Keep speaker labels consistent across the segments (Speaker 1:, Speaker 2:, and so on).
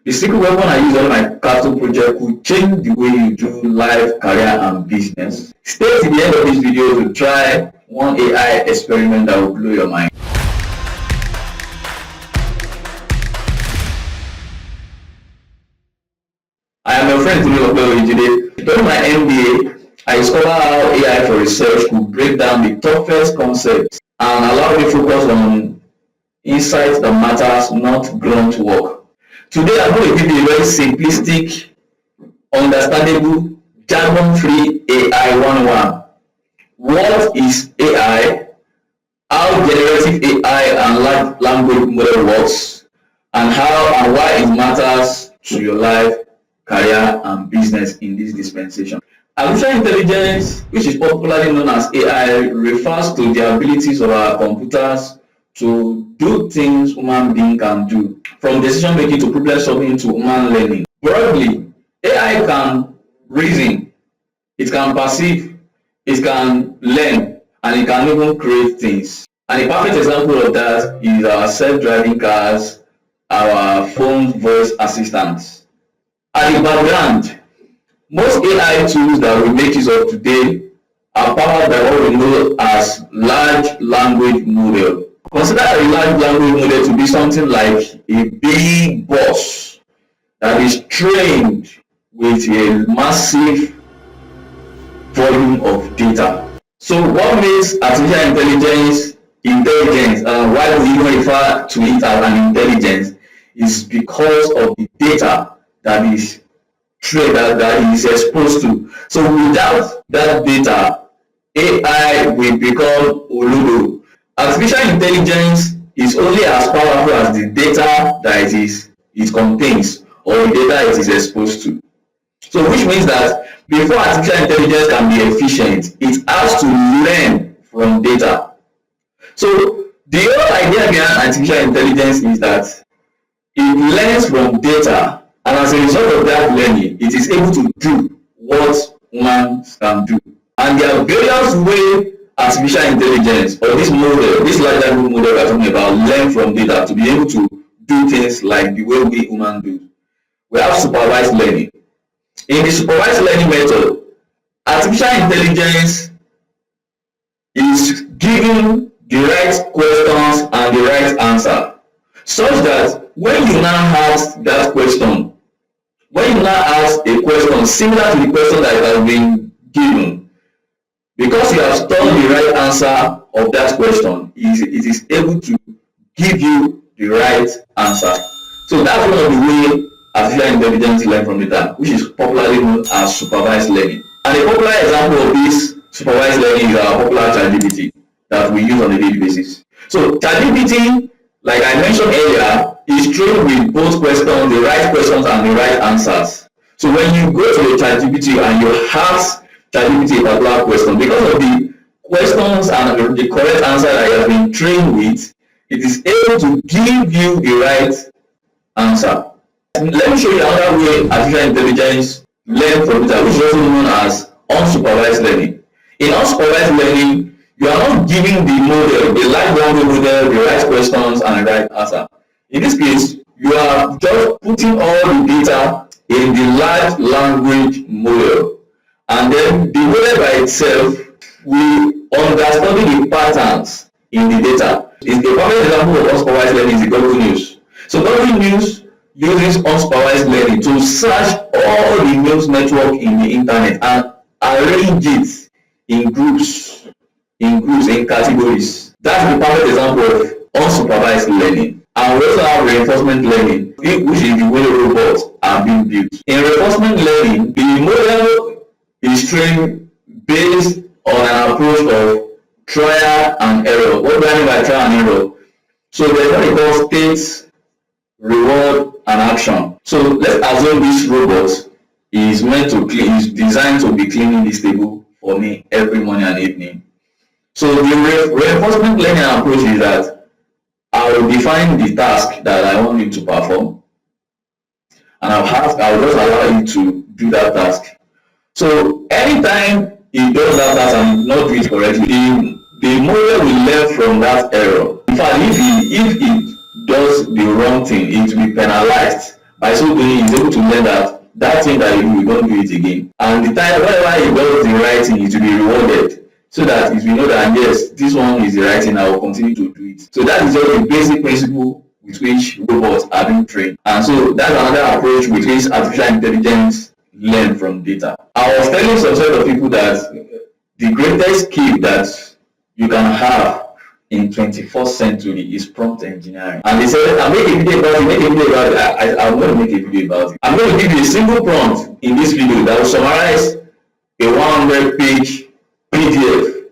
Speaker 1: The secret weapon I use on my capital project could change the way you do life, career, and business. Stay till the end of this video to try one AI experiment that will blow your mind. I am your friend Tolulope Oyejide. During my MBA, I discovered how AI for research could break down the toughest concepts and allow me to focus on insights that matters, not grunt work. Today, I'm going to give you a very simplistic, understandable, jargon-free AI 101. What is AI? How generative AI and large language model works, and how and why it matters to your life, career, and business in this dispensation. Artificial intelligence, which is popularly known as AI, refers to the abilities of our computers to do things human beings can do, from decision making to problem solving to human learning. Broadly, AI can reason, it can perceive, it can learn, and it can even create things. And a perfect example of that is our self-driving cars, our phone voice assistants. At the background, most AI tools that we make use of today are powered by what we know as large language model. Consider a large language model to be something like a big boss that is trained with a massive volume of data. So what makes artificial intelligence intelligence, and why we even refer to it as an intelligence, is because of the data that is trained, that is exposed to. So without that data, AI will become Olodo. Artificial intelligence is only as powerful as the data that it contains, or the data it is exposed to. So which means that before artificial intelligence can be efficient, it has to learn from data. So the whole idea behind artificial intelligence is that it learns from data, and as a result of that learning, it is able to do what humans can do. And there are various ways artificial intelligence, or this model, this large language model we're talking about, learn from data to be able to do things like the way we humans do. We have supervised learning. In the supervised learning method, artificial intelligence is given the right questions and the right answer, such that when you now ask that question, when you now ask a question similar to the question that has been given, because you have stored the right answer of that question, it is able to give you the right answer. So that's one of the ways artificial intelligence learn from data, which is popularly known as supervised learning. And a popular example of this supervised learning is our popular ChatGPT that we use on a daily basis. So ChatGPT, like I mentioned earlier, is trained with both questions, the right questions and the right answers. So when you go to the ChatGPT and you ask ChatGPT a particular question, because of the questions and the correct answer that it has been trained with, it is able to give you the right answer. Let me show you another way artificial intelligence learns from data, which is also known as unsupervised learning. In unsupervised learning, you are not giving the model, the large language model, the right questions and the right answer. In this case, you are just putting all the data in the large language model, and then the model by itself will understand the patterns in the data. It's a perfect example of unsupervised learning is the Google News. So Google News uses unsupervised learning to search all the news network in the internet and arrange it in groups, in categories. That's the perfect example of unsupervised learning. And we also have reinforcement learning, which is the way robots are being built. In reinforcement learning, the model is trained based on an approach of trial and error. What do I mean by trial and error? So there's what we call states, reward, and action. So let's assume this robot is is designed to be cleaning this table for me every morning and evening. So the reinforcement learning approach is that I will define the task that I want it to perform, and I will just allow it to do that task. So anytime it does that task and not do it correctly, the model will learn from that error. In fact, if it does the wrong thing, it will be penalized By so doing, he's able to learn that that thing that you don't do it again. And the time whenever he does the right thing, it will be rewarded. So that it will know that yes, this one is the right thing, I will continue to do it. So that is just the basic principle with which robots are being trained. And so that's another approach with which artificial intelligence learn from data. I was telling some sort of people that the greatest skill that you can have in 21st century is prompt engineering. And they said, I'll make a video about it, make a video about it. I'm going to make a video about it. I'm going to give you a single prompt in this video that will summarize a 100-page PDF.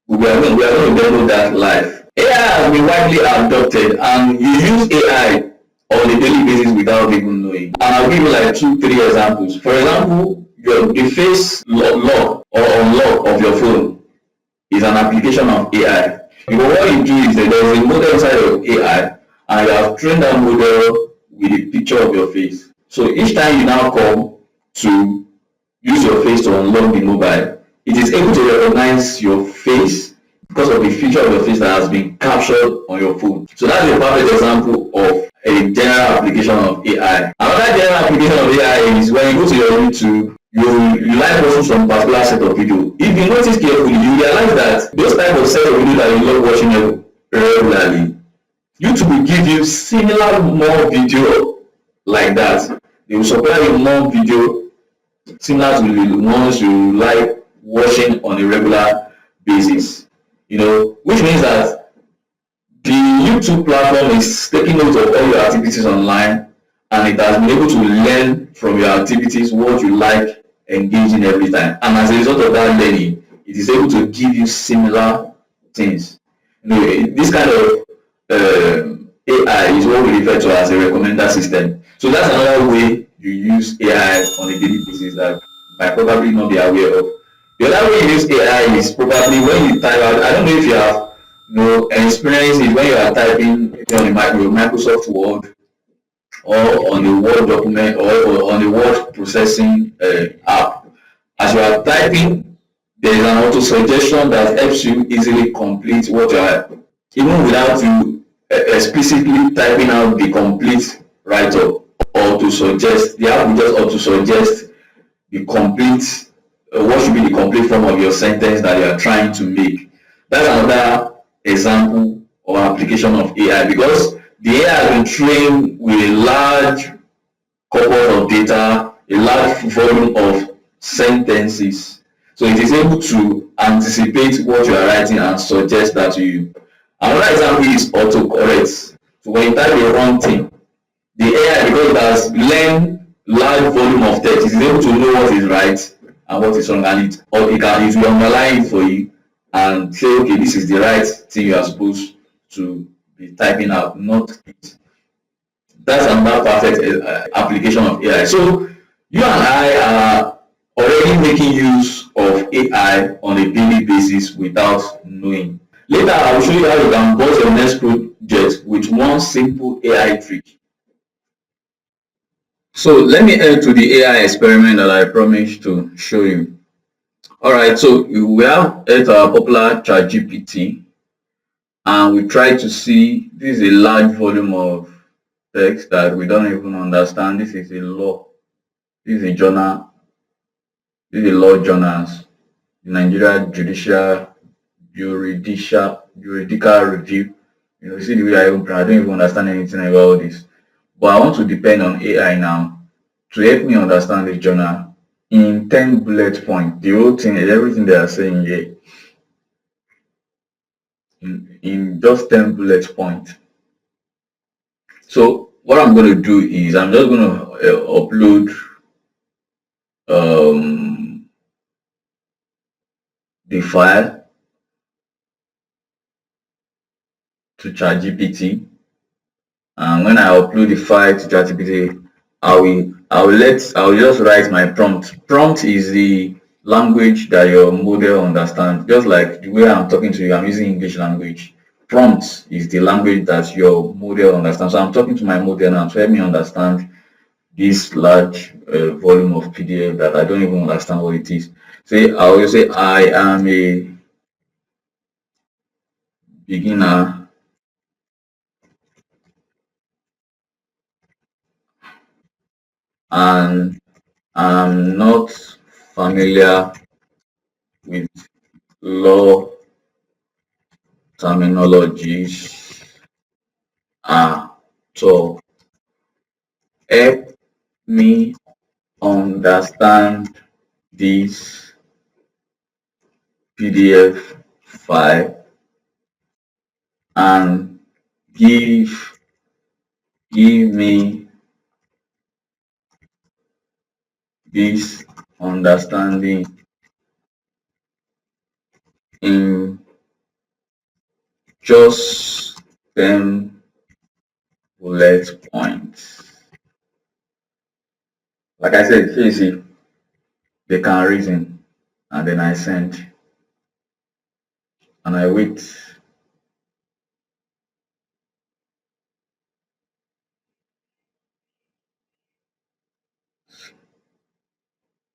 Speaker 1: We are going to demo that live. AI has been widely adopted and you use AI on a daily basis without even knowing. And I'll give you like 2, 3 examples. For example, the face lock or unlock of your phone is an application of AI. Because what you do is that there is a model inside of AI and you have trained that model with a picture of your face. So each time you now come to use your face to unlock the mobile, it is able to recognize your face because of the feature of your face that has been captured on your phone. So that's a perfect example of a general application of AI. Another general application of AI is when you go to your YouTube, you like watching some particular set of video. If you notice carefully, you realize that those type of set of video that you love watching regularly, YouTube will give you similar more video like that. They will supply you more video similar to the ones you like watching on a regular basis. Which means that the YouTube platform is taking note of all your activities online and it has been able to learn from your activities what you like engaging every time. And as a result of that learning, it is able to give you similar things. This kind of AI is what we refer to as a recommender system. So that's another way you use AI on a daily basis that you might probably not be aware of. The other way you use AI is probably when you type out. I don't know if you have experience it when you are typing on your Microsoft Word or on the Word document or on the word processing app. As you are typing, there is an auto suggestion that helps you easily complete what you are, even without you explicitly typing out the complete write-up or to suggest. The app will just auto suggest the complete, what should be the complete form of your sentence that you are trying to make. That's another example or application of AI because the AI has been trained with a large corpus of data, a large volume of sentences. So it is able to anticipate what you are writing and suggest that to you. Another example is autocorrect. So when you type the wrong thing, the AI, because it has learned large volume of text, it is able to know what is right and what is wrong, and it will underline it for you and say, okay, this is the right thing you are supposed to be typing out, not it. That's another perfect application of AI. So you and I are already making use of AI on a daily basis without knowing. Later, I will show you how you can boost your next project with one simple AI trick. So let me head to the AI experiment that I promised to show you. Alright, so we have our popular ChatGPT and we try to see, this is a large volume of text that we don't even understand. This is a law. This is a journal. This is a law journals. The Nigeria Juridical Review. You see the way I don't even understand anything about this. But I want to depend on AI now to help me understand this journal in 10 bullet points. The whole thing, everything they are saying here, in just 10 bullet points. So what I'm going to do is I'm just going to upload the file to ChatGPT, and when I upload the file to ChatGPT, I will just write my prompt. Prompt is the language that your model understands. Just like the way I'm talking to you, I'm using English language. Prompt is the language that your model understands. So I'm talking to my model now to help me understand this large volume of PDF that I don't even understand what it is. I will say I am a beginner and I'm not familiar with law terminologies at all. Help me understand this PDF file and give me this understanding in just 10 bullet points. Like I said, easy, they can reason, and then I send and I wait.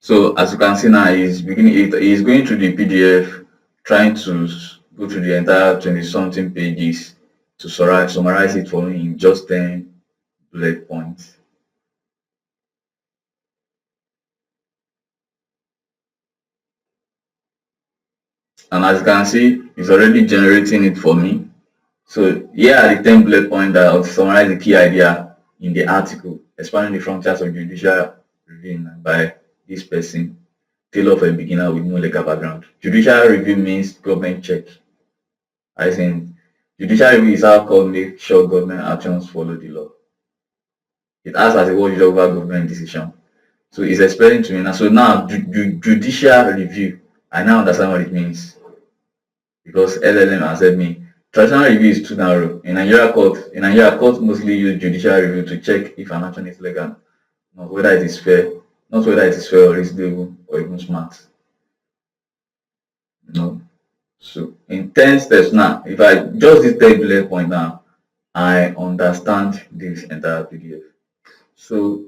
Speaker 1: So as you can see now, he's going through the PDF, trying to go through the entire 20 something pages to summarize it for me in just 10 bullet points. And as you can see, it's already generating it for me. So here are the 10 bullet points that will summarize the key idea in the article, expanding the frontiers of judicial review by this person, tailor for a beginner with no legal background. Judicial review means government check. I think judicial review is how court make sure government actions follow the law. It acts as a watchdog over government decision. So it's explaining to me now. So now judicial review, I now understand what it means, because LLM has said me traditional review is too narrow. In Nigeria courts mostly use judicial review to check if an action is legal, not whether it is fair, or reasonable or even smart. No. So in 10 steps now, if I just this 10 bullet point now, I understand this entire PDF. So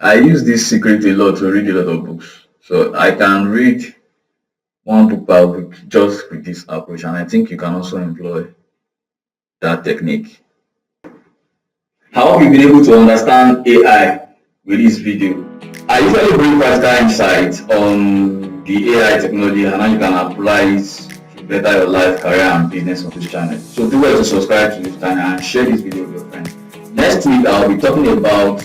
Speaker 1: I use this secret a lot to read a lot of books. So I can read one book per week just with this approach, and I think you can also employ that technique. I hope you've been able to understand AI with this video. I usually bring practical insights on the AI technology and how you can apply it to better your life, career, and business on this channel. So do well to subscribe to this channel and share this video with your friends. Next week, I'll be talking about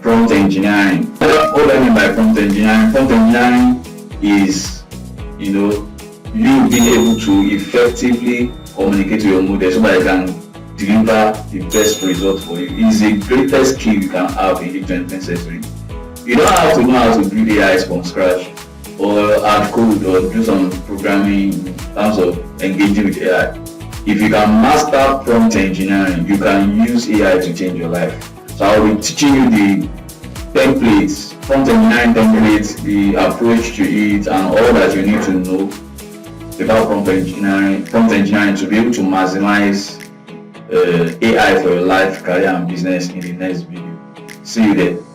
Speaker 1: prompt engineering. What do I mean by prompt engineering? Prompt engineering is, you being able to effectively communicate to your model so that you can deliver the best result for you. It is the greatest skill you can have in the 21st century. You don't have to know how to build AI from scratch or add code or do some programming in terms of engaging with AI. If you can master prompt engineering, you can use AI to change your life. So I will be teaching you the templates, prompt engineering templates, the approach to it, and all that you need to know about prompt engineering to be able to maximize AI for your life, career, and business in the next video. See you there.